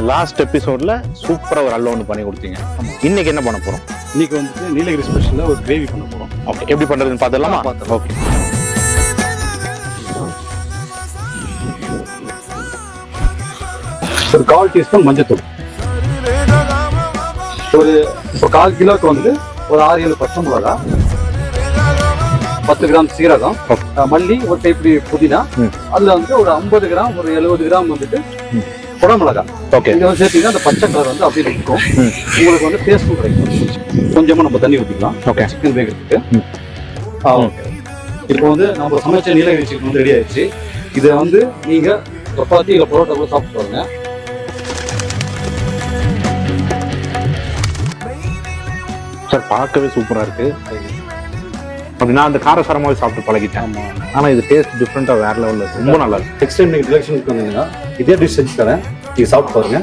Last எபிசோட்ல சூப்பரா ஒரு அல்வா ஒன்று பண்ணி கொடுத்தீங்க. இன்னைக்கு என்ன பண்ண போறோம்? இன்னைக்கு வந்துட்டு நீலகிரி ஸ்பெஷல்ல ஒரு கிரேவி பண்ண போறோம். ஓகே, எப்படி பண்றதுன்னு பார்த்துடலாமா? ஓகே. ஒரு 1/4 டீஸ்பூன் மஞ்சத்தூள், ஒரு 1/4 கிலோக்கு வந்து ஒரு 6-7 பச்சை மிளகா, 10 கிராம் சீரகம், மல்லி, ஒரு கைப்பிடி புதினா, அதுல வந்து ஒரு 50 கிராம் ஒரு 70 கிராம் வந்துட்டு குடமிளகா. ஓகே, இதை வந்து சேர்த்தீங்கன்னா அந்த பச்சை கலர் வந்து அப்படியே இருக்கும். உங்களுக்கு வந்து டேஸ்ட்டும் கிடைக்கும். கொஞ்சமா நம்ம தண்ணி ஊற்றிக்கலாம். ஓகே, சிக்கன் வேகிறதுக்கு. ஓகே, இப்போ வந்து நம்ம சமைச்ச நீலகிரி சிக்கன் வந்து ரெடி ஆயிடுச்சு. இதை வந்து நீங்க சப்பாத்தி இல்லை பரோட்டா கூட சாப்பிட்டு பாருங்க. சார் பார்க்கவே சூப்பரா இருக்கு. அப்படின்னா அந்த காரசாரமாவே சாப்பிட்டு பழகிட்டேன். ஆனா இது டேஸ்ட் டிஃப்ரெண்டா வேற லெவல்ல ரொம்ப நல்லா இருக்கு. நெக்ஸ்ட் டைம் நீங்க டிரெக்ஷனுக்கு வந்தீங்கன்னா இதே டிஷ் செஞ்சு தரேன், நீங்க சாப்பிட்டு பாருங்க.